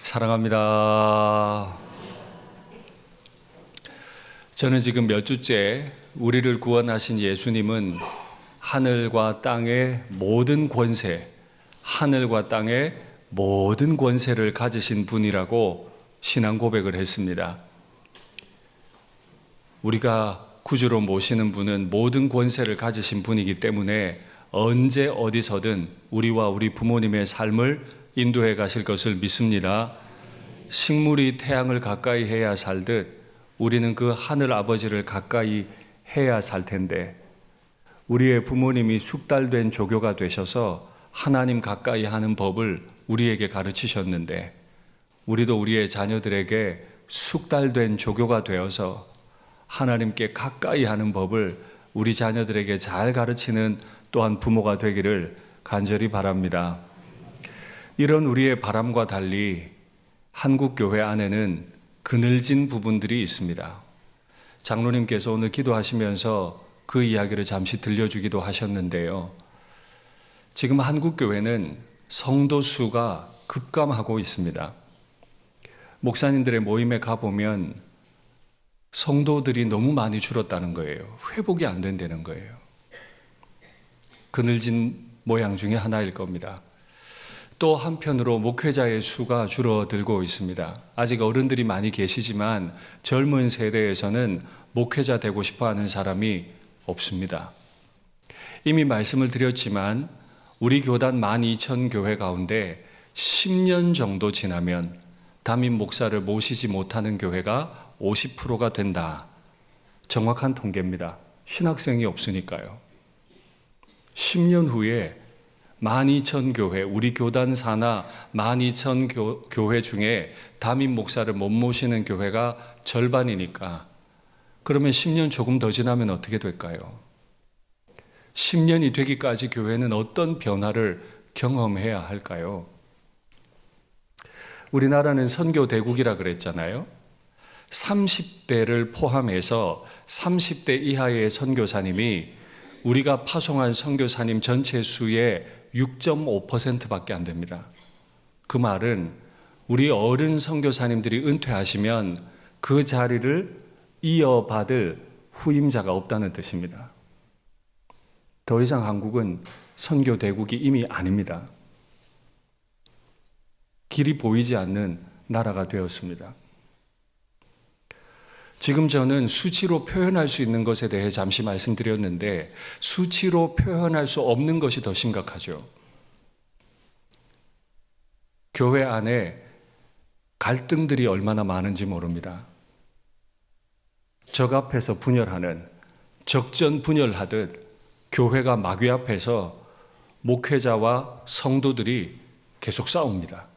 사랑합니다. 저는 지금 몇 주째 우리를 구원하신 예수님은 하늘과 땅의 모든 권세, 하늘과 땅의 모든 권세를 가지신 분이라고 신앙 고백을 했습니다. 우리가 구주로 모시는 분은 모든 권세를 가지신 분이기 때문에 언제 어디서든 우리와 우리 부모님의 삶을 인도해 가실 것을 믿습니다. 식물이 태양을 가까이 해야 살듯 우리는 그 하늘 아버지를 가까이 해야 살 텐데, 우리의 부모님이 숙달된 조교가 되셔서 하나님 가까이 하는 법을 우리에게 가르치셨는데, 우리도 우리의 자녀들에게 숙달된 조교가 되어서 하나님께 가까이 하는 법을 우리 자녀들에게 잘 가르치는 또한 부모가 되기를 간절히 바랍니다. 이런 우리의 바람과 달리 한국 교회 안에는 그늘진 부분들이 있습니다. 장로님께서 오늘 기도하시면서 그 이야기를 잠시 들려주기도 하셨는데요. 지금 한국 교회는 성도 수가 급감하고 있습니다. 목사님들의 모임에 가보면 성도들이 너무 많이 줄었다는 거예요. 회복이 안 된다는 거예요. 그늘진 모양 중에 하나일 겁니다. 또 한편으로 목회자의 수가 줄어들고 있습니다. 아직 어른들이 많이 계시지만 젊은 세대에서는 목회자 되고 싶어하는 사람이 없습니다. 이미 말씀을 드렸지만 우리 교단 12,000교회 가운데 10년 정도 지나면 담임 목사를 모시지 못하는 교회가 50%가 된다. 정확한 통계입니다. 신학생이 없으니까요. 10년 후에 12,000교회, 우리 교단 산하 12,000교회 중에 담임 목사를 못 모시는 교회가 절반이니까, 그러면 10년 조금 더 지나면 어떻게 될까요? 10년이 되기까지 교회는 어떤 변화를 경험해야 할까요? 우리나라는 선교대국이라 그랬잖아요. 30대를 포함해서 30대 이하의 선교사님이 우리가 파송한 선교사님 전체 수의 6.5%밖에 안 됩니다. 그 말은 우리 어른 선교사님들이 은퇴하시면 그 자리를 이어받을 후임자가 없다는 뜻입니다. 더 이상 한국은 선교대국이 이미 아닙니다. 길이 보이지 않는 나라가 되었습니다. 지금 저는 수치로 표현할 수 있는 것에 대해 잠시 말씀드렸는데, 수치로 표현할 수 없는 것이 더 심각하죠. 교회 안에 갈등들이 얼마나 많은지 모릅니다. 적 앞에서 분열하는, 적전 분열하듯 교회가 마귀 앞에서 목회자와 성도들이 계속 싸웁니다.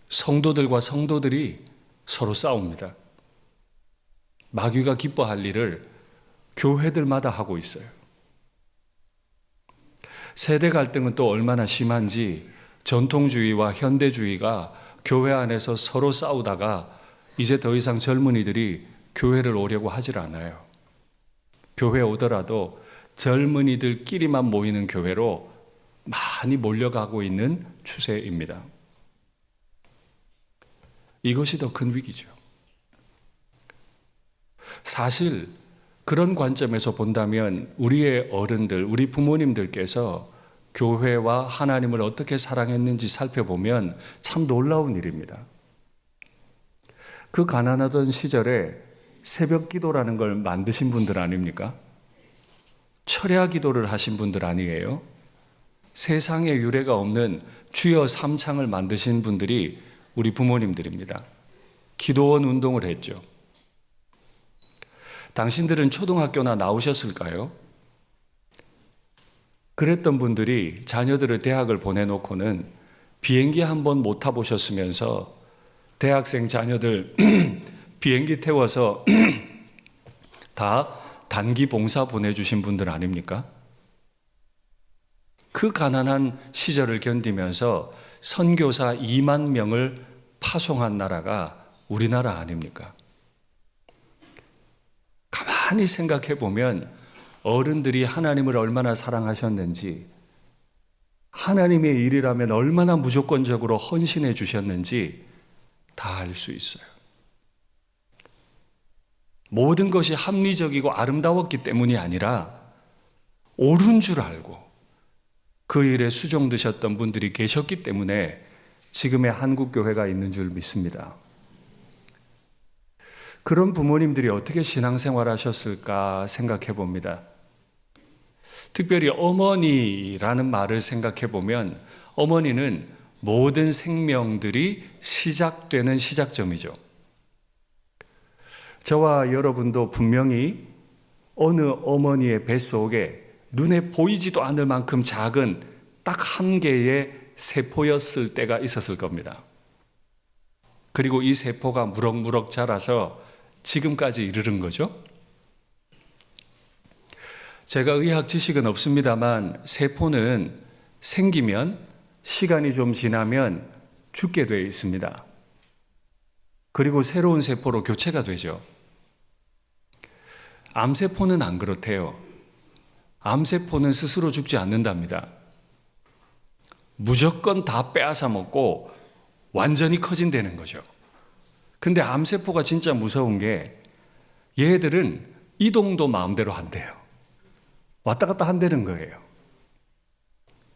성도들과 성도들이 서로 싸웁니다. 마귀가 기뻐할 일을 교회들마다 하고 있어요. 세대 갈등은 또 얼마나 심한지, 전통주의와 현대주의가 교회 안에서 서로 싸우다가 이제 더 이상 젊은이들이 교회를 오려고 하질 않아요. 교회 오더라도 젊은이들끼리만 모이는 교회로 많이 몰려가고 있는 추세입니다. 이것이 더 큰 위기죠. 사실 그런 관점에서 본다면 우리의 어른들, 우리 부모님들께서 교회와 하나님을 어떻게 사랑했는지 살펴보면 참 놀라운 일입니다. 그 가난하던 시절에 새벽 기도라는 걸 만드신 분들 아닙니까? 철야 기도를 하신 분들 아니에요? 세상에 유례가 없는 주여 삼창을 만드신 분들이 우리 부모님들입니다. 기도원 운동을 했죠. 당신들은 초등학교나 나오셨을까요? 그랬던 분들이 자녀들을 대학을 보내놓고는 비행기 한 번 못 타보셨으면서 대학생 자녀들 비행기 태워서 다 단기 봉사 보내주신 분들 아닙니까? 그 가난한 시절을 견디면서 선교사 2만 명을 파송한 나라가 우리나라 아닙니까? 가만히 생각해 보면 어른들이 하나님을 얼마나 사랑하셨는지, 하나님의 일이라면 얼마나 무조건적으로 헌신해 주셨는지 다 알 수 있어요. 모든 것이 합리적이고 아름다웠기 때문이 아니라 옳은 줄 알고 그 일에 수종드셨던 분들이 계셨기 때문에 지금의 한국교회가 있는 줄 믿습니다. 그런 부모님들이 어떻게 신앙생활 하셨을까 생각해 봅니다. 특별히 어머니라는 말을 생각해 보면 어머니는 모든 생명들이 시작되는 시작점이죠. 저와 여러분도 분명히 어느 어머니의 뱃속에 눈에 보이지도 않을 만큼 작은 딱 한 개의 세포였을 때가 있었을 겁니다. 그리고 이 세포가 무럭무럭 자라서 지금까지 이르는 거죠. 제가 의학 지식은 없습니다만 세포는 생기면 시간이 좀 지나면 죽게 되어 있습니다. 그리고 새로운 세포로 교체가 되죠. 암세포는 안 그렇대요. 암세포는 스스로 죽지 않는답니다. 무조건 다 빼앗아 먹고 완전히 커진다는 거죠. 근데 암세포가 진짜 무서운 게 얘들은 이동도 마음대로 한대요. 왔다 갔다 한다는 거예요.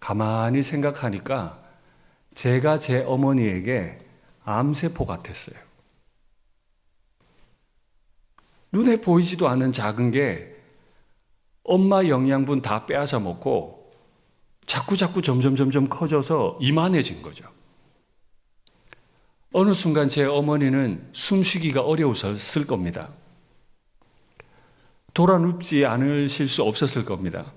가만히 생각하니까 제가 제 어머니에게 암세포 같았어요. 눈에 보이지도 않은 작은 게 엄마 영양분 다 빼앗아 먹고 자꾸 점점 커져서 이만해진 거죠. 어느 순간 제 어머니는 숨쉬기가 어려웠을 겁니다. 돌아 눕지 않으실 수 없었을 겁니다.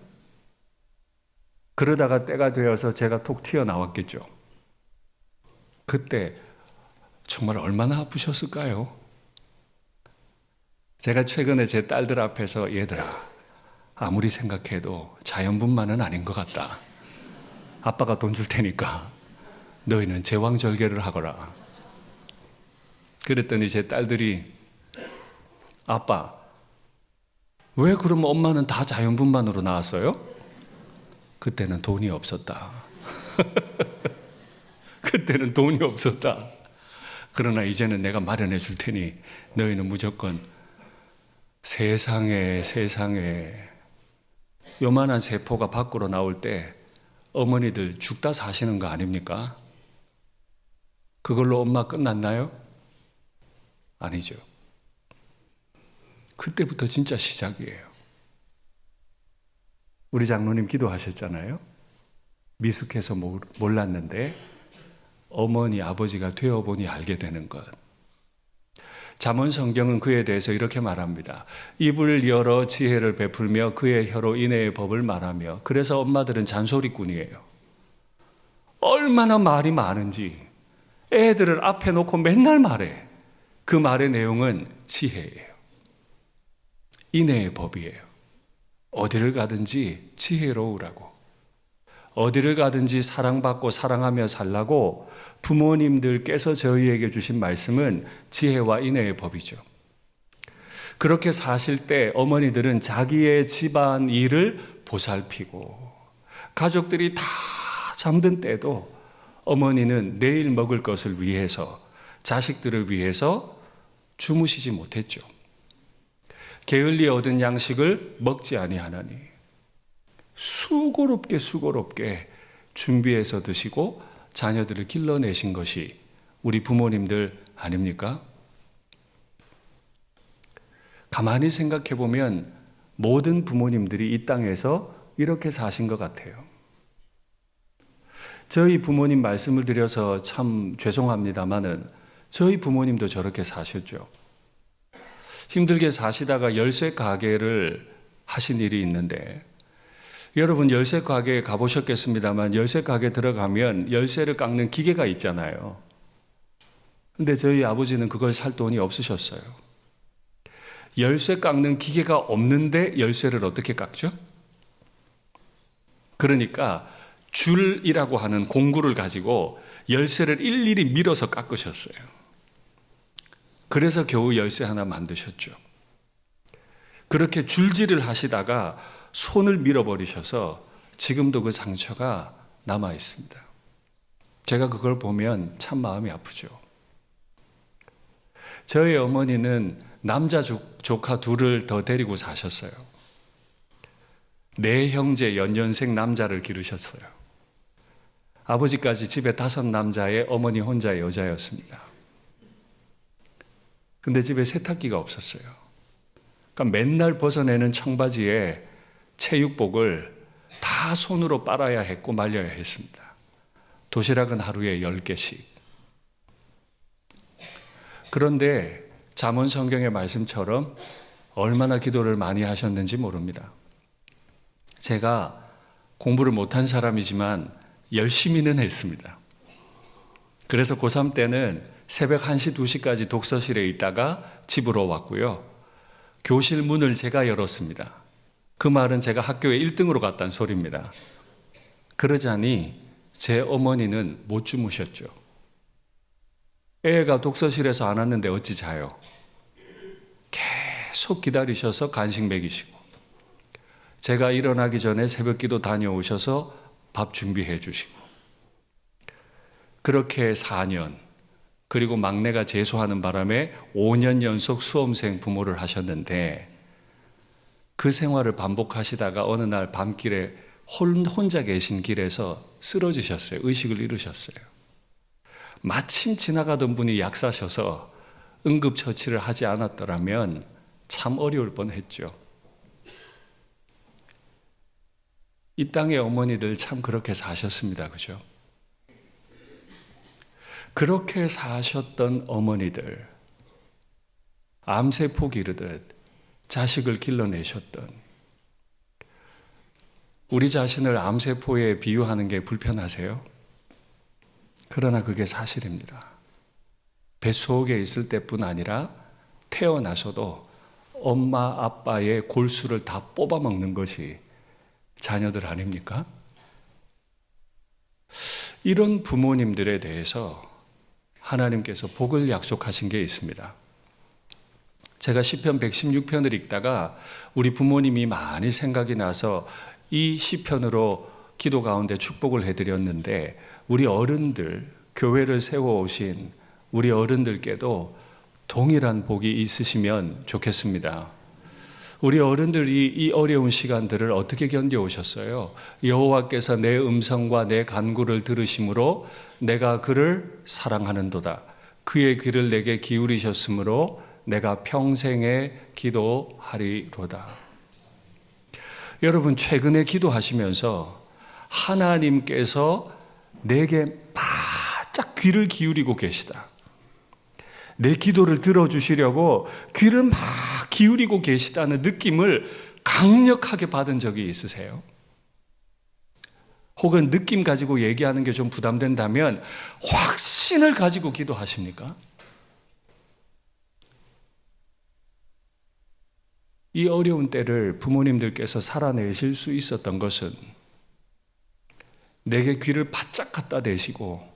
그러다가 때가 되어서 제가 톡 튀어나왔겠죠. 그때 정말 얼마나 아프셨을까요? 제가 최근에 제 딸들 앞에서 얘들아, 아무리 생각해도 자연분만은 아닌 것 같다. 아빠가 돈 줄 테니까 너희는 제왕절개를 하거라. 그랬더니 제 딸들이 아빠, 왜 그럼 엄마는 다 자연분만으로 나왔어요? 그때는 돈이 없었다. 그때는 돈이 없었다. 그러나 이제는 내가 마련해 줄 테니 너희는 무조건 세상에 요만한 세포가 밖으로 나올 때 어머니들 죽다 사시는 거 아닙니까? 그걸로 엄마 끝났나요? 아니죠. 그때부터 진짜 시작이에요. 우리 장로님 기도하셨잖아요. 미숙해서 몰랐는데 어머니 아버지가 되어보니 알게 되는 것. 잠언 성경은 그에 대해서 이렇게 말합니다. 입을 열어 지혜를 베풀며 그의 혀로 인애의 법을 말하며. 그래서 엄마들은 잔소리꾼이에요. 얼마나 말이 많은지 애들을 앞에 놓고 맨날 말해. 그 말의 내용은 지혜예요. 인애의 법이에요. 어디를 가든지 지혜로우라고. 어디를 가든지 사랑받고 사랑하며 살라고 부모님들께서 저희에게 주신 말씀은 지혜와 인애의 법이죠. 그렇게 사실 때 어머니들은 자기의 집안 일을 보살피고 가족들이 다 잠든 때도 어머니는 내일 먹을 것을 위해서 자식들을 위해서 주무시지 못했죠. 게을리 얻은 양식을 먹지 아니하나니 수고롭게 준비해서 드시고 자녀들을 길러내신 것이 우리 부모님들 아닙니까? 가만히 생각해 보면 모든 부모님들이 이 땅에서 이렇게 사신 것 같아요. 저희 부모님 말씀을 드려서 참 죄송합니다마는 저희 부모님도 저렇게 사셨죠. 힘들게 사시다가 열쇠 가게를 하신 일이 있는데 여러분 열쇠 가게에 가보셨겠습니다만 열쇠 가게 들어가면 열쇠를 깎는 기계가 있잖아요. 근데 저희 아버지는 그걸 살 돈이 없으셨어요. 열쇠 깎는 기계가 없는데 열쇠를 어떻게 깎죠? 그러니까 줄이라고 하는 공구를 가지고 열쇠를 일일이 밀어서 깎으셨어요. 그래서 겨우 열쇠 하나 만드셨죠. 그렇게 줄질을 하시다가 손을 밀어버리셔서 지금도 그 상처가 남아 있습니다. 제가 그걸 보면 참 마음이 아프죠. 저희 어머니는 남자 조카 둘을 더 데리고 사셨어요. 네 형제 연년생 남자를 기르셨어요. 아버지까지 집에 5 남자에 어머니 혼자 여자였습니다. 근데 집에 세탁기가 없었어요. 그러니까 맨날 벗어내는 청바지에 체육복을 다 손으로 빨아야 했고 말려야 했습니다. 도시락은 하루에 10개씩. 그런데 잠언 성경의 말씀처럼 얼마나 기도를 많이 하셨는지 모릅니다. 제가 공부를 못한 사람이지만 열심히는 했습니다. 그래서 고3 때는 새벽 1시, 2시까지 독서실에 있다가 집으로 왔고요. 교실 문을 제가 열었습니다. 그 말은 제가 학교에 1등으로 갔다는 소리입니다. 그러자니 제 어머니는 못 주무셨죠. 애가 독서실에서 안 왔는데 어찌 자요? 계속 기다리셔서 간식 먹이시고, 제가 일어나기 전에 새벽 기도 다녀오셔서 밥 준비해 주시고, 그렇게 4년, 그리고 막내가 재수하는 바람에 5년 연속 수험생 부모를 하셨는데, 그 생활을 반복하시다가 어느 날 밤길에 혼자 계신 길에서 쓰러지셨어요. 의식을 잃으셨어요. 마침 지나가던 분이 약사셔서 응급처치를 하지 않았더라면 참 어려울 뻔했죠. 이 땅의 어머니들 참 그렇게 사셨습니다. 그죠? 그렇게 사셨던 어머니들, 암세포 기르듯 자식을 길러내셨던, 우리 자신을 암세포에 비유하는 게 불편하세요? 그러나 그게 사실입니다. 뱃속에 있을 때뿐 아니라 태어나서도 엄마 아빠의 골수를 다 뽑아먹는 것이 자녀들 아닙니까? 이런 부모님들에 대해서 하나님께서 복을 약속하신 게 있습니다. 제가 시편 116편을 읽다가 우리 부모님이 많이 생각이 나서 이 시편으로 기도 가운데 축복을 해드렸는데, 우리 어른들, 교회를 세워오신 우리 어른들께도 동일한 복이 있으시면 좋겠습니다. 우리 어른들이 이 어려운 시간들을 어떻게 견뎌오셨어요? 여호와께서 내 음성과 내 간구를 들으심으로 내가 그를 사랑하는도다. 그의 귀를 내게 기울이셨으므로 내가 평생에 기도하리로다. 여러분, 최근에 기도하시면서 하나님께서 내게 바짝 귀를 기울이고 계시다, 내 기도를 들어주시려고 귀를 막 기울이고 계시다는 느낌을 강력하게 받은 적이 있으세요? 혹은 느낌 가지고 얘기하는 게 좀 부담된다면 확신을 가지고 기도하십니까? 이 어려운 때를 부모님들께서 살아내실 수 있었던 것은 내게 귀를 바짝 갖다 대시고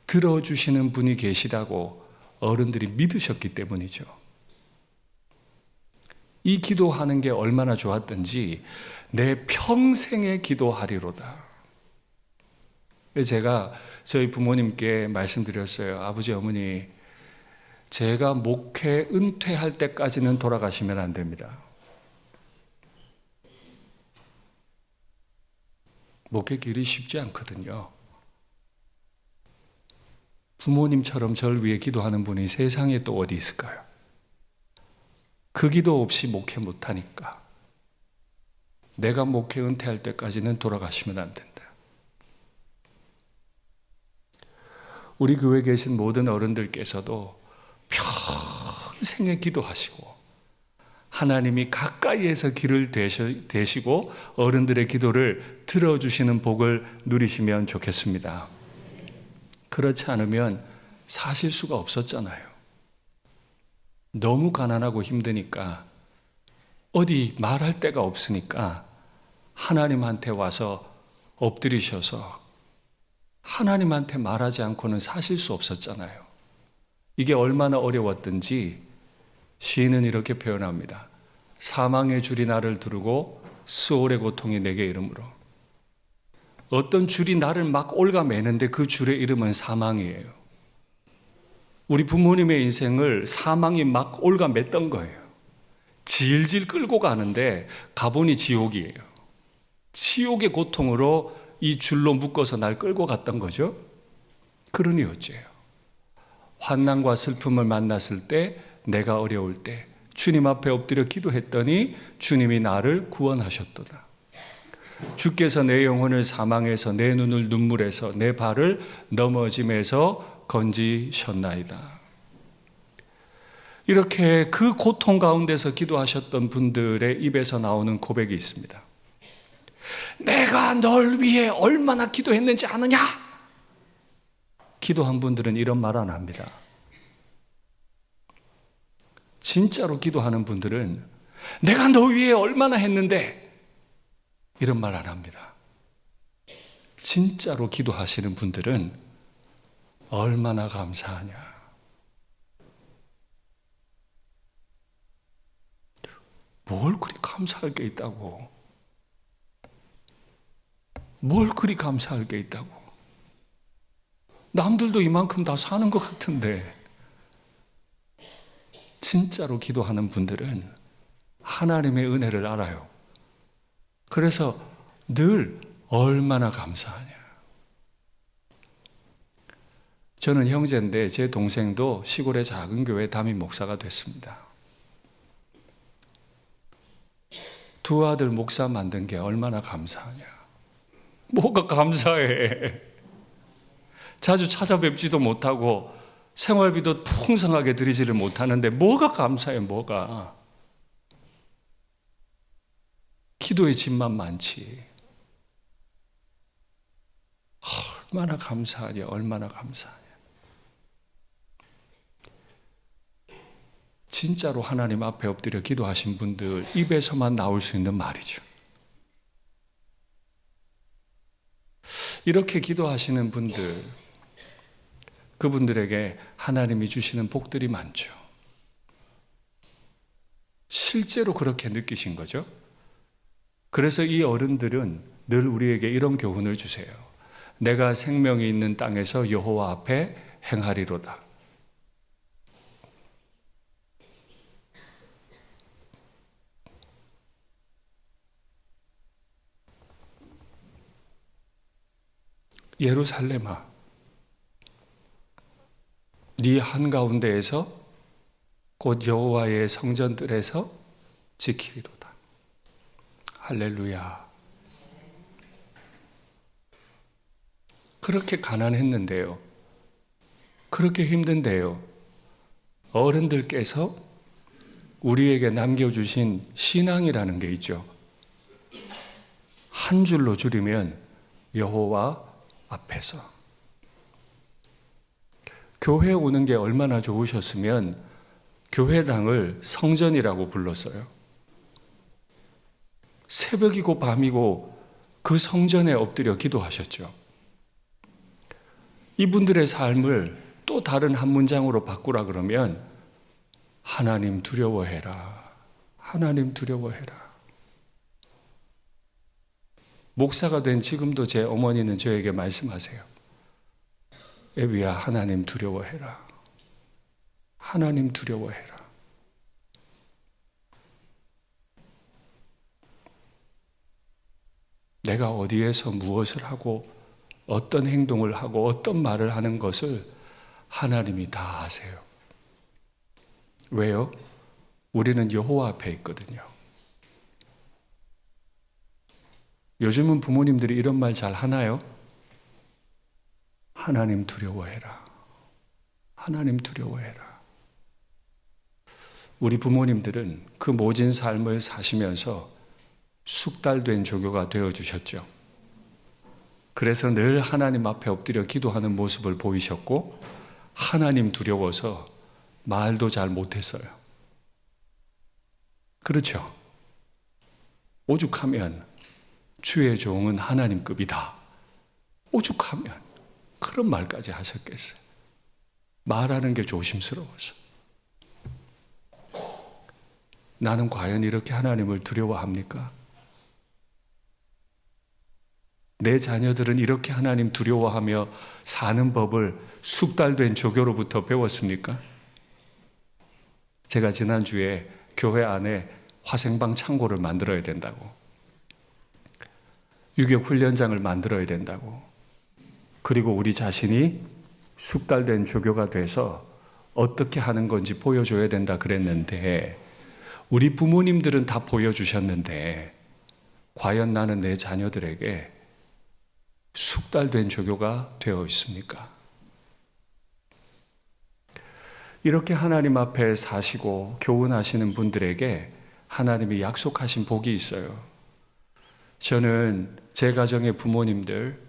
들어주시는 분이 계시다고 어른들이 믿으셨기 때문이죠. 이 기도하는 게 얼마나 좋았던지 내 평생에 기도하리로다. 제가 저희 부모님께 말씀드렸어요. 아버지, 어머니, 제가 목회 은퇴할 때까지는 돌아가시면 안 됩니다. 목회 길이 쉽지 않거든요. 부모님처럼 저를 위해 기도하는 분이 세상에 또 어디 있을까요? 그 기도 없이 목회 못하니까 내가 목회 은퇴할 때까지는 돌아가시면 안 된다. 우리 교회에 계신 모든 어른들께서도 평생에 기도하시고 하나님이 가까이에서 귀를 대시고 어른들의 기도를 들어주시는 복을 누리시면 좋겠습니다. 그렇지 않으면 사실 수가 없었잖아요. 너무 가난하고 힘드니까 어디 말할 데가 없으니까 하나님한테 와서 엎드리셔서 하나님한테 말하지 않고는 사실 수 없었잖아요. 이게 얼마나 어려웠던지 시인은 이렇게 표현합니다. 사망의 줄이 나를 두르고 수월의 고통이 내게 이름으로. 어떤 줄이 나를 막 올가매는데 그 줄의 이름은 사망이에요. 우리 부모님의 인생을 사망이 막 올가맸던 거예요. 질질 끌고 가는데 가보니 지옥이에요. 지옥의 고통으로 이 줄로 묶어서 날 끌고 갔던 거죠. 그러니 어째요? 환난과 슬픔을 만났을 때, 내가 어려울 때 주님 앞에 엎드려 기도했더니 주님이 나를 구원하셨도다. 주께서 내 영혼을 사망에서, 내 눈을 눈물에서, 내 발을 넘어짐에서 건지셨나이다. 이렇게 그 고통 가운데서 기도하셨던 분들의 입에서 나오는 고백이 있습니다. 내가 널 위해 얼마나 기도했는지 아느냐? 기도한 분들은 이런 말 안 합니다. 진짜로 기도하는 분들은 내가 너 위해 얼마나 했는데 이런 말 안 합니다. 진짜로 기도하시는 분들은 얼마나 감사하냐. 뭘 그리 감사할 게 있다고. 뭘 그리 감사할 게 있다고. 남들도 이만큼 다 사는 것 같은데. 진짜로 기도하는 분들은 하나님의 은혜를 알아요. 그래서 늘 얼마나 감사하냐. 저는 형제인데 제 동생도 시골의 작은 교회 담임 목사가 됐습니다. 두 아들 목사 만든 게 얼마나 감사하냐. 뭐가 감사해. 자주 찾아뵙지도 못하고 생활비도 풍성하게 드리지를 못하는데 뭐가 감사해. 뭐가. 기도의 짐만 많지. 얼마나 감사하냐. 얼마나 감사하냐. 진짜로 하나님 앞에 엎드려 기도하신 분들 입에서만 나올 수 있는 말이죠. 이렇게 기도하시는 분들, 그분들에게 하나님이 주시는 복들이 많죠. 실제로 그렇게 느끼신 거죠. 그래서 이 어른들은 늘 우리에게 이런 교훈을 주세요. 내가 생명이 있는 땅에서 여호와 앞에 행하리로다. 예루살렘아, 네 한가운데에서 곧 여호와의 성전들에서 지키리로다. 할렐루야. 그렇게 가난했는데요. 그렇게 힘든데요. 어른들께서 우리에게 남겨주신 신앙이라는 게 있죠. 한 줄로 줄이면 여호와 앞에서. 교회 오는 게 얼마나 좋으셨으면 교회당을 성전이라고 불렀어요. 새벽이고 밤이고 그 성전에 엎드려 기도하셨죠. 이분들의 삶을 또 다른 한 문장으로 바꾸라 그러면 하나님 두려워해라. 하나님 두려워해라. 목사가 된 지금도 제 어머니는 저에게 말씀하세요. 애비야, 하나님 두려워해라. 하나님 두려워해라. 내가 어디에서 무엇을 하고 어떤 행동을 하고 어떤 말을 하는 것을 하나님이 다 아세요. 왜요? 우리는 여호와 앞에 있거든요. 요즘은 부모님들이 이런 말 잘 하나요? 하나님 두려워해라. 하나님 두려워해라. 우리 부모님들은 그 모진 삶을 사시면서 숙달된 조교가 되어주셨죠. 그래서 늘 하나님 앞에 엎드려 기도하는 모습을 보이셨고 하나님 두려워서 말도 잘 못했어요. 그렇죠? 오죽하면 주의 종은 하나님급이다. 오죽하면 그런 말까지 하셨겠어요. 말하는 게 조심스러워서. 나는 과연 이렇게 하나님을 두려워합니까? 내 자녀들은 이렇게 하나님 두려워하며 사는 법을 숙달된 조교로부터 배웠습니까? 제가 지난주에 교회 안에 화생방 창고를 만들어야 된다고, 유격 훈련장을 만들어야 된다고, 그리고 우리 자신이 숙달된 조교가 돼서 어떻게 하는 건지 보여줘야 된다 그랬는데, 우리 부모님들은 다 보여주셨는데 과연 나는 내 자녀들에게 숙달된 조교가 되어 있습니까? 이렇게 하나님 앞에 사시고 교훈하시는 분들에게 하나님이 약속하신 복이 있어요. 저는 제 가정의 부모님들,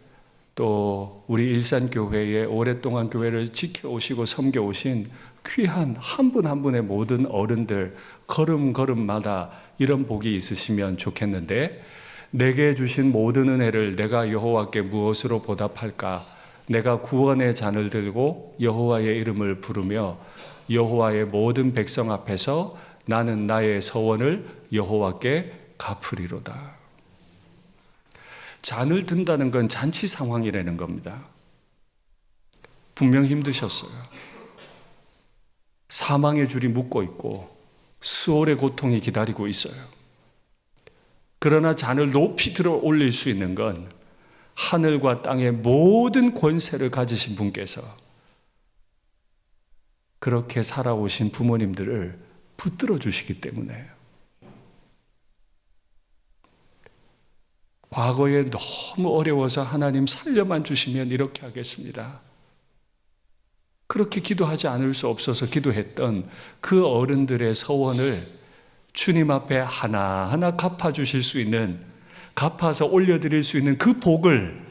또 우리 일산교회에 오랫동안 교회를 지켜오시고 섬겨오신 귀한 한 분 한 분의 모든 어른들, 걸음걸음마다 이런 복이 있으시면 좋겠는데, 내게 주신 모든 은혜를 내가 여호와께 무엇으로 보답할까? 내가 구원의 잔을 들고 여호와의 이름을 부르며 여호와의 모든 백성 앞에서 나는 나의 서원을 여호와께 갚으리로다. 잔을 든다는 건 잔치 상황이라는 겁니다. 분명 힘드셨어요. 사망의 줄이 묶고 있고 수월의 고통이 기다리고 있어요. 그러나 잔을 높이 들어 올릴 수 있는 건 하늘과 땅의 모든 권세를 가지신 분께서 그렇게 살아오신 부모님들을 붙들어 주시기 때문에, 과거에 너무 어려워서 하나님 살려만 주시면 이렇게 하겠습니다, 그렇게 기도하지 않을 수 없어서 기도했던 그 어른들의 서원을 주님 앞에 하나하나 갚아주실 수 있는, 갚아서 올려드릴 수 있는 그 복을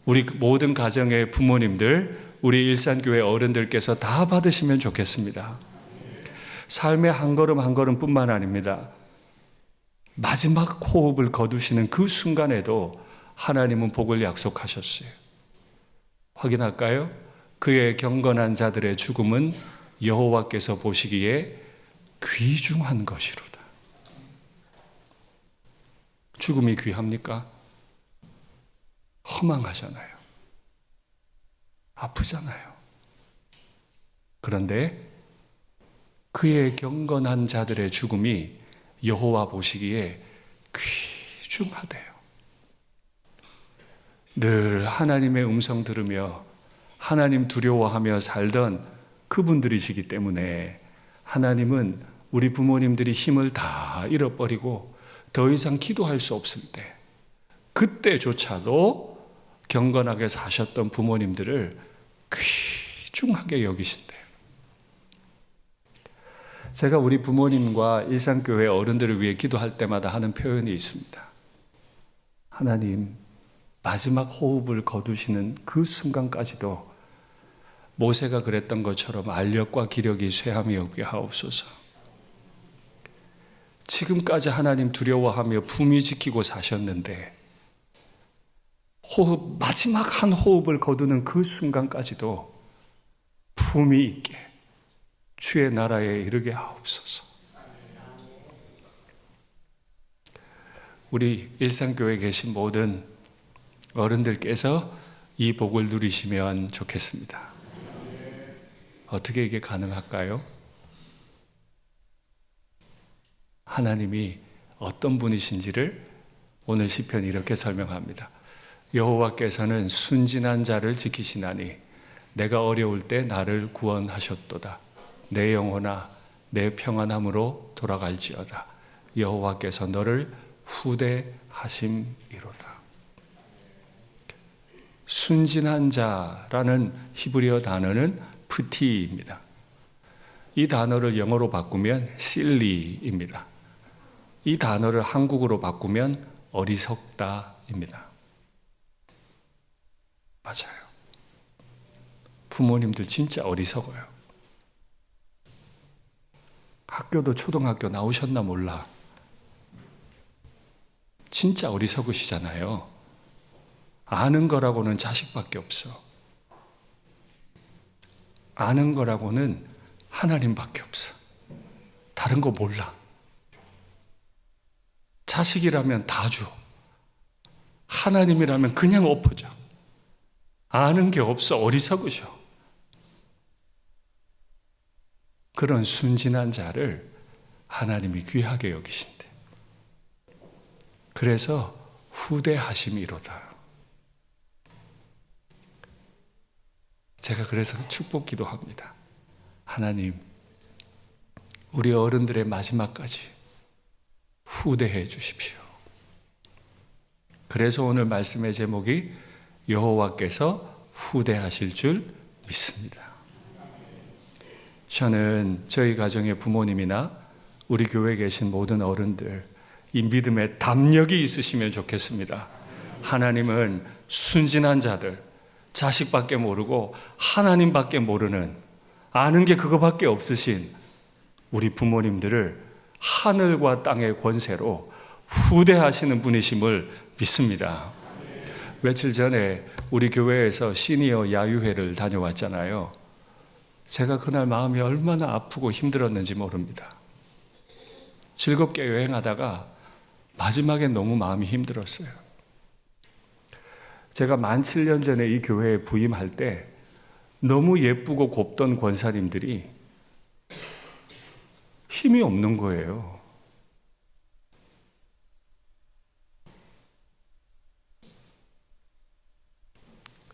우리 모든 가정의 부모님들, 우리 일산교회 어른들께서 다 받으시면 좋겠습니다. 삶의 한 걸음 한 걸음뿐만 아닙니다. 마지막 호흡을 거두시는 그 순간에도 하나님은 복을 약속하셨어요. 확인할까요? 그의 경건한 자들의 죽음은 여호와께서 보시기에 귀중한 것이로다. 죽음이 귀합니까? 허망하잖아요. 아프잖아요. 그런데 그의 경건한 자들의 죽음이 여호와 보시기에 귀중하대요. 늘 하나님의 음성 들으며 하나님 두려워하며 살던 그분들이시기 때문에 하나님은 우리 부모님들이 힘을 다 잃어버리고 더 이상 기도할 수 없을 때, 그때조차도 경건하게 사셨던 부모님들을 귀중하게 여기신대요. 제가 우리 부모님과 일산교회 어른들을 위해 기도할 때마다 하는 표현이 있습니다. 하나님, 마지막 호흡을 거두시는 그 순간까지도 모세가 그랬던 것처럼 알력과 기력이 쇠함이 없게 하옵소서. 지금까지 하나님 두려워하며 품위 지키고 사셨는데 마지막 한 호흡을 거두는 그 순간까지도 품위 있게 주의 나라에 이르게 하옵소서. 우리 일산교회에 계신 모든 어른들께서 이 복을 누리시면 좋겠습니다. 어떻게 이게 가능할까요? 하나님이 어떤 분이신지를 오늘 시편이 이렇게 설명합니다. 여호와께서는 순진한 자를 지키시나니 내가 어려울 때 나를 구원하셨도다. 내 영혼아 내 평안함으로 돌아갈지어다. 여호와께서 너를 후대하심이로다. 순진한 자라는 히브리어 단어는 프티입니다. 이 단어를 영어로 바꾸면 실리입니다. 이 단어를 한국어로 바꾸면 어리석다입니다. 맞아요. 부모님들 진짜 어리석어요. 학교도 초등학교 나오셨나 몰라. 진짜 어리석으시잖아요. 아는 거라고는 자식밖에 없어. 아는 거라고는 하나님밖에 없어. 다른 거 몰라. 자식이라면 다 줘. 하나님이라면 그냥 엎어져. 아는 게 없어. 어리석으셔. 그런 순진한 자를 하나님이 귀하게 여기신대. 그래서 후대하심이로다. 제가 그래서 축복 기도합니다. 하나님, 우리 어른들의 마지막까지 후대해 주십시오. 그래서 오늘 말씀의 제목이 여호와께서 후대하실 줄 믿습니다. 저는 저희 가정의 부모님이나 우리 교회에 계신 모든 어른들, 이 믿음에 담력이 있으시면 좋겠습니다. 하나님은 순진한 자들, 자식밖에 모르고 하나님밖에 모르는, 아는 게 그거밖에 없으신 우리 부모님들을 하늘과 땅의 권세로 후대하시는 분이심을 믿습니다. 며칠 전에 우리 교회에서 시니어 야유회를 다녀왔잖아요. 제가 그날 마음이 얼마나 아프고 힘들었는지 모릅니다. 즐겁게 여행하다가 마지막에 너무 마음이 힘들었어요. 제가 만 7년 전에 이 교회에 부임할 때 너무 예쁘고 곱던 권사님들이 힘이 없는 거예요.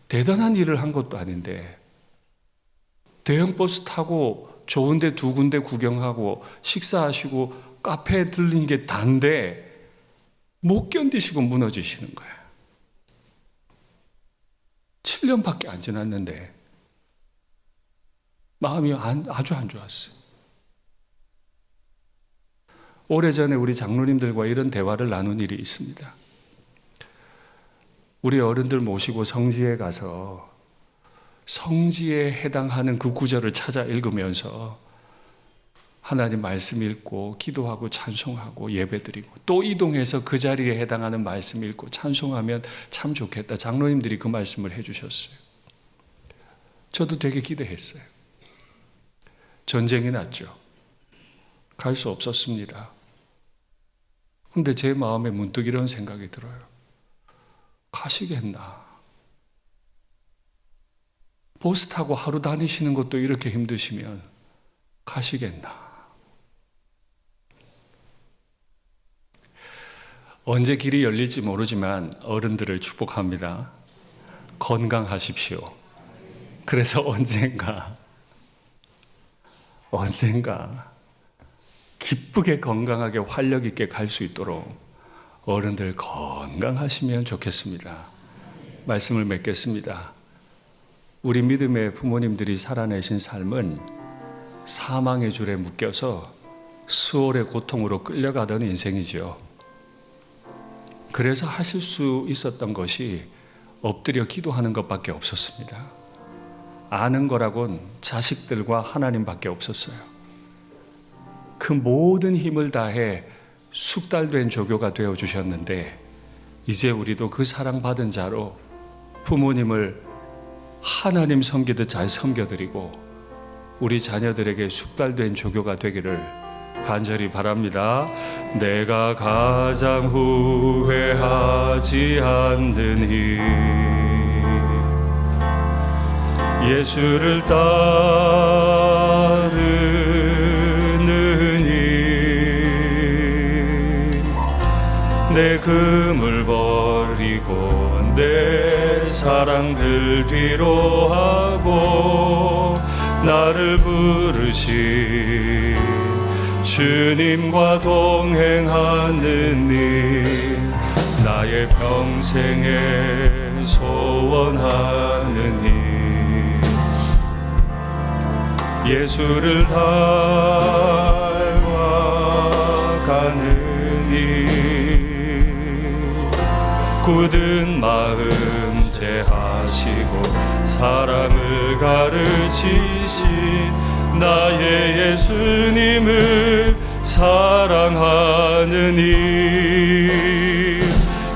대단한 일을 한 것도 아닌데 대형 버스 타고 좋은 데 두 군데 구경하고 식사하시고 카페에 들린 게 단데 못 견디시고 무너지시는 거예요. 7년밖에 안 지났는데 마음이 아주 안 좋았어요. 오래전에 우리 장로님들과 이런 대화를 나눈 일이 있습니다. 우리 어른들 모시고 성지에 가서 성지에 해당하는 그 구절을 찾아 읽으면서 하나님 말씀 읽고 기도하고 찬송하고 예배드리고 또 이동해서 그 자리에 해당하는 말씀 읽고 찬송하면 참 좋겠다. 장로님들이 그 말씀을 해주셨어요. 저도 되게 기대했어요. 전쟁이 났죠. 갈 수 없었습니다. 근데 제 마음에 문득 이런 생각이 들어요. 가시겠나? 버스 타고 하루 다니시는 것도 이렇게 힘드시면 가시겠나? 언제 길이 열릴지 모르지만 어른들을 축복합니다. 건강하십시오. 그래서 언젠가 기쁘게 건강하게 활력 있게 갈 수 있도록 어른들 건강하시면 좋겠습니다. 말씀을 맺겠습니다. 우리 믿음의 부모님들이 살아내신 삶은 사망의 줄에 묶여서 수월의 고통으로 끌려가던 인생이지요. 그래서 하실 수 있었던 것이 엎드려 기도하는 것밖에 없었습니다. 아는 거라곤 자식들과 하나님밖에 없었어요. 그 모든 힘을 다해 숙달된 조교가 되어주셨는데 이제 우리도 그 사랑받은 자로 부모님을 하나님 섬기듯 잘 섬겨드리고 우리 자녀들에게 숙달된 조교가 되기를 간절히 바랍니다. 내가 가장 후회하지 않는 일 예수를 따르는 일 내 금을 버리고 내 사랑들 뒤로 하고 나를 부르신 주님과 동행하는 일 나의 평생에 소원하는 일 예수를 닮아가는 일 굳은 마음 제하시고 사랑을 가르치신 나의 예수님을 사랑하는 일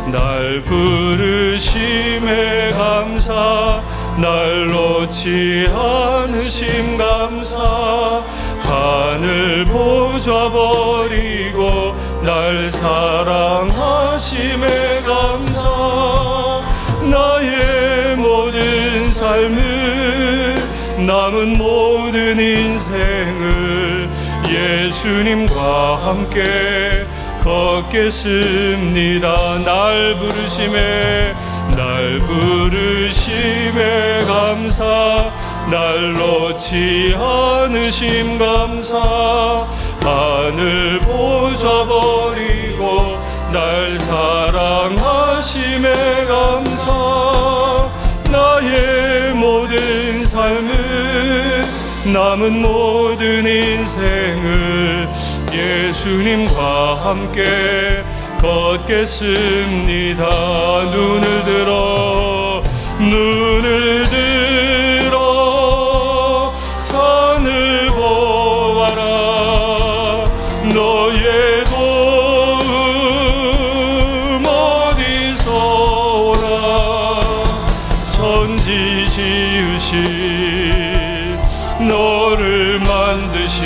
날 부르심에 감사 날 놓지 않으심 감사 하늘 보좌 버리고 날 사랑하심에 감사. 나의 모든 삶을, 남은 모든 인생을 예수님과 함께 걷겠습니다. 날 부르심에 감사. 날 놓지 않으심 감사. 하늘 보좌 버리고 날 사랑하심에 감사. 나의 모든 삶을, 남은 모든 인생을 예수님과 함께 걷겠습니다. 눈을 들어 산을 보아라. 너의 도움 어디서 오나. 천지 지으신 너를 만드신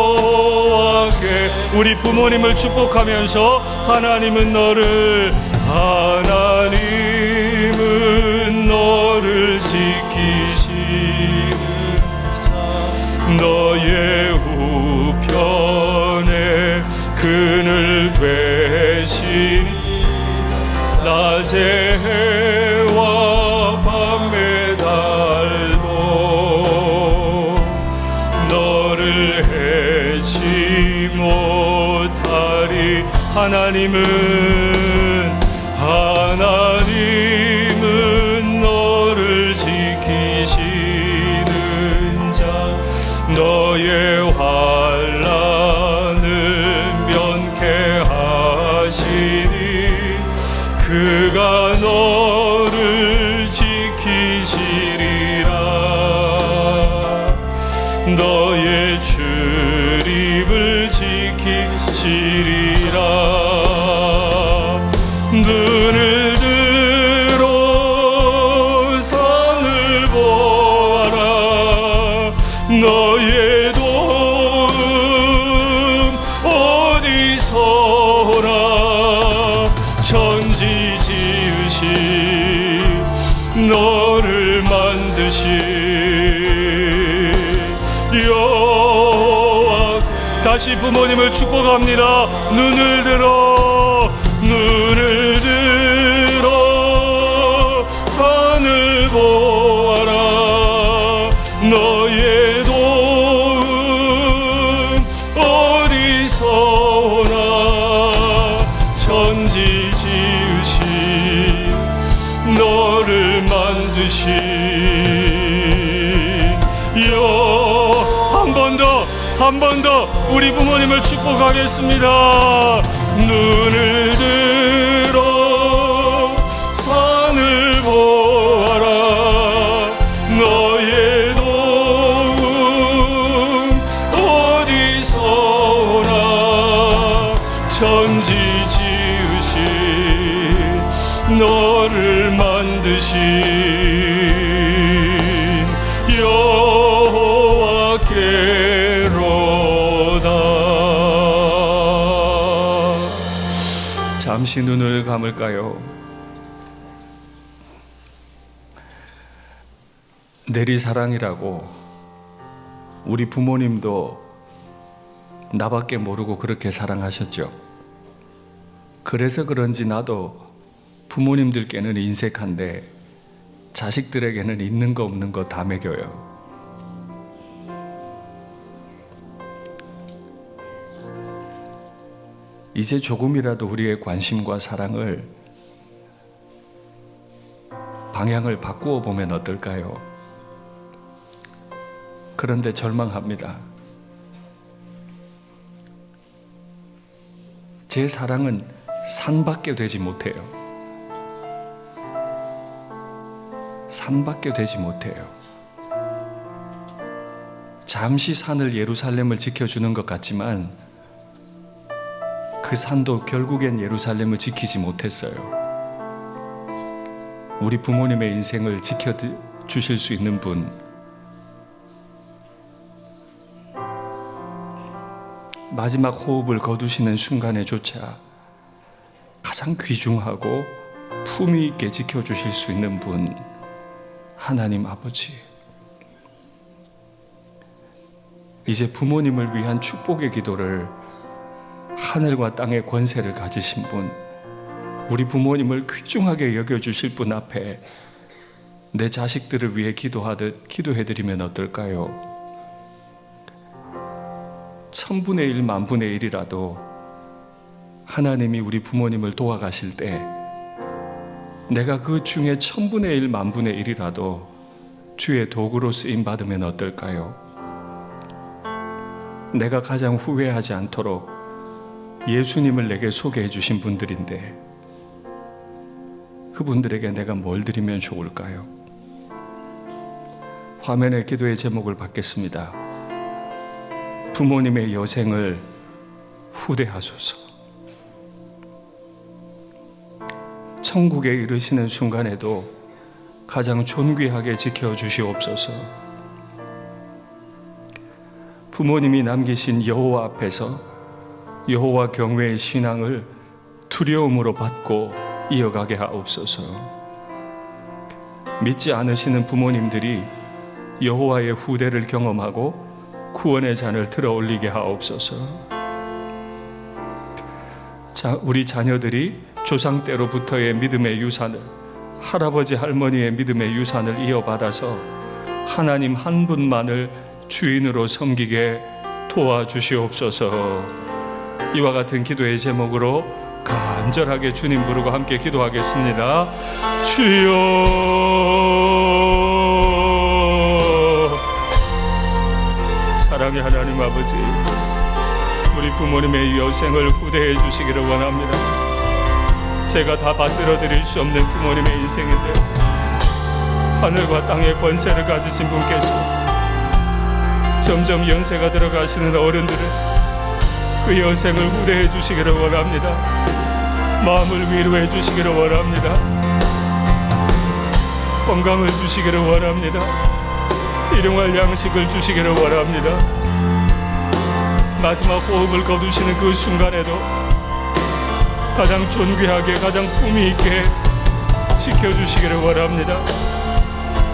여호와께 우리 부모님을 축복하면서 하나님은 너를 지키시는 자. 너의 우편에 그늘 되시니 낮에 해와 밤에 달도 너를 해치 못하리. 하나님은 너를 지키시는 자. 너의 환난을 면케하시니 그가 너를 지키시리라. 너의 출입을 지키시리라. 눈을 들어 산을 보아라. 너의 도움 어디서 오나. 천지 지으신 너를 만드신 여호와. 다시 부모님을 축복합니다. 눈을 들어 산을 보아라. 너의 도움 어디서 오나. 천지 지으신 너를 만드신 한 번 더 우리 부모님을 축복하겠습니다. 눈을 들어 산을 보아라. 너의 도움 어디서 오나. 천지 지으신 너를 만드신 여호와께로다. 잠시 눈을 감을까요? 내리사랑이라고 우리 부모님도 나밖에 모르고 그렇게 사랑하셨죠. 그래서 그런지 나도 부모님들께는 인색한데 자식들에게는 있는 거 없는 거 다 먹여요. 이제 조금이라도 우리의 관심과 사랑을 방향을 바꾸어 보면 어떨까요? 그런데 절망합니다. 제 사랑은 산밖에 되지 못해요. 산밖에 되지 못해요. 잠시 산을 예루살렘을 지켜주는 것 같지만 그 산도 결국엔 예루살렘을 지키지 못했어요. 우리 부모님의 인생을 지켜주실 수 있는 분, 마지막 호흡을 거두시는 순간에조차 가장 귀중하고 품위 있게 지켜주실 수 있는 분, 하나님 아버지. 이제 부모님을 위한 축복의 기도를 하늘과 땅의 권세를 가지신 분, 우리 부모님을 귀중하게 여겨주실 분 앞에 내 자식들을 위해 기도하듯 기도해드리면 어떨까요? 1000분의 1, 10,000분의 1이라도 하나님이 우리 부모님을 도와가실 때 내가 그 중에 1000분의 1, 10,000분의 1이라도 주의 도구로 쓰임받으면 어떨까요? 내가 가장 후회하지 않도록 예수님을 내게 소개해 주신 분들인데 그분들에게 내가 뭘 드리면 좋을까요? 화면에 기도의 제목을 받겠습니다. 부모님의 여생을 후대하소서. 천국에 이르시는 순간에도 가장 존귀하게 지켜주시옵소서. 부모님이 남기신 여호와 앞에서 여호와 경외의 신앙을 두려움으로 받고 이어가게 하옵소서. 믿지 않으시는 부모님들이 여호와의 후대를 경험하고 구원의 잔을 들어 올리게 하옵소서. 우리 자녀들이 조상 때로부터의 믿음의 유산을, 할아버지 할머니의 믿음의 유산을 이어받아서 하나님 한 분만을 주인으로 섬기게 도와주시옵소서. 이와 같은 기도의 제목으로 간절하게 주님 부르고 함께 기도하겠습니다. 주여, 사랑의 하나님 아버지, 우리 부모님의 여생을 후대해 주시기를 원합니다. 제가 다 받들어 드릴 수 없는 부모님의 인생인데 하늘과 땅의 권세를 가지신 분께서 점점 연세가 들어가시는 어른들은 그 여생을 후대해 주시기를 원합니다. 마음을 위로해 주시기를 원합니다. 건강을 주시기를 원합니다. 일용할 양식을 주시기를 원합니다. 마지막 호흡을 거두시는 그 순간에도 가장 존귀하게, 가장 품위 있게 지켜주시기를 원합니다.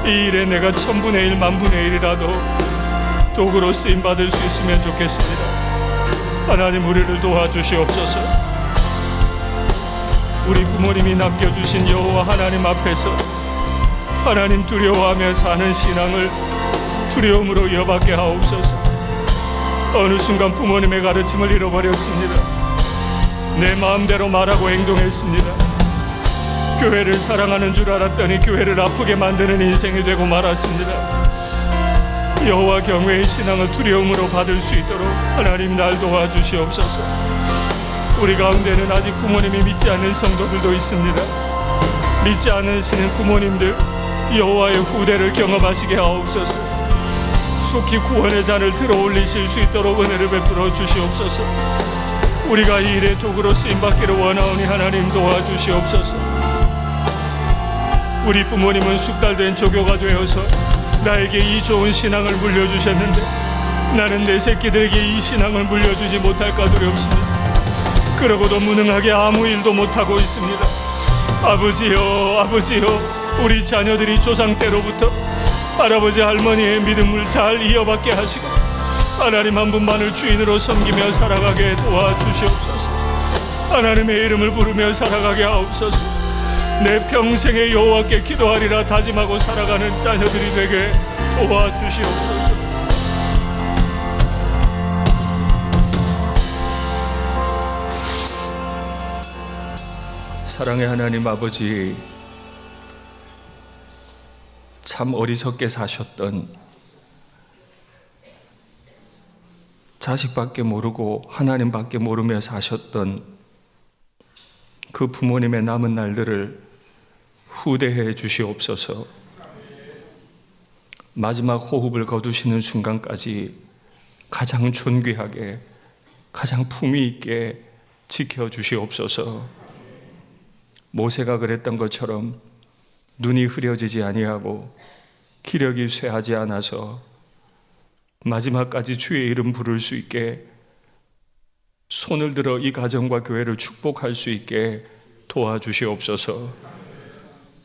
이 일에 내가 1000분의 1, 10,000분의 1이라도 도구로 쓰임받을 수 있으면 좋겠습니다. 하나님, 우리를 도와주시옵소서. 우리 부모님이 남겨주신 여호와 하나님 앞에서 하나님 두려워하며 사는 신앙을 두려움으로 이어받게 하옵소서. 어느 순간 부모님의 가르침을 잃어버렸습니다. 내 마음대로 말하고 행동했습니다. 교회를 사랑하는 줄 알았더니 교회를 아프게 만드는 인생이 되고 말았습니다. 여호와 경외의 신앙을 두려움으로 받을 수 있도록 하나님 날 도와주시옵소서. 우리 가운데는 아직 부모님이 믿지 않는 성도들도 있습니다. 믿지 않으시는 부모님들, 여호와의 후대를 경험하시게 하옵소서. 속히 구원의 잔을 들어 올리실 수 있도록 은혜를 베풀어 주시옵소서. 우리가 이 일에 도구로 쓰임받기를 원하오니 하나님 도와주시옵소서. 우리 부모님은 숙달된 조교가 되어서 나에게 이 좋은 신앙을 물려주셨는데 나는 내 새끼들에게 이 신앙을 물려주지 못할까 두렵습니다. 그러고도 무능하게 아무 일도 못하고 있습니다. 아버지여, 아버지여, 우리 자녀들이 조상 때로부터 할아버지 할머니의 믿음을 잘 이어받게 하시고 하나님 한 분만을 주인으로 섬기며 살아가게 도와주시옵소서. 하나님의 이름을 부르며 살아가게 하옵소서. 내 평생에 여호와께 기도하리라 다짐하고 살아가는 자녀들이 되게 도와주시옵소서. 사랑의 하나님 아버지, 참 어리석게 사셨던, 자식밖에 모르고 하나님밖에 모르며 사셨던 그 부모님의 남은 날들을 후대해 주시옵소서. 마지막 호흡을 거두시는 순간까지 가장 존귀하게, 가장 품위 있게 지켜주시옵소서. 모세가 그랬던 것처럼 눈이 흐려지지 아니하고 기력이 쇠하지 않아서 마지막까지 주의 이름 부를 수 있게 손을 들어 이 가정과 교회를 축복할 수 있게 도와주시옵소서.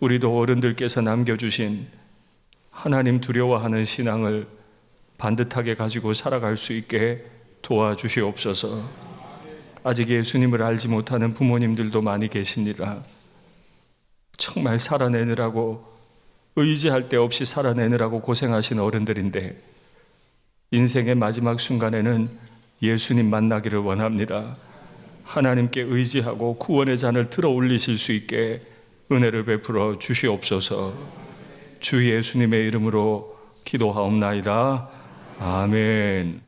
우리도 어른들께서 남겨주신 하나님 두려워하는 신앙을 반듯하게 가지고 살아갈 수 있게 도와주시옵소서. 아직 예수님을 알지 못하는 부모님들도 많이 계십니다. 정말 살아내느라고, 의지할 데 없이 살아내느라고 고생하신 어른들인데 인생의 마지막 순간에는 예수님 만나기를 원합니다. 하나님께 의지하고 구원의 잔을 들어 올리실 수 있게 은혜를 베풀어 주시옵소서. 주 예수님의 이름으로 기도하옵나이다. 아멘.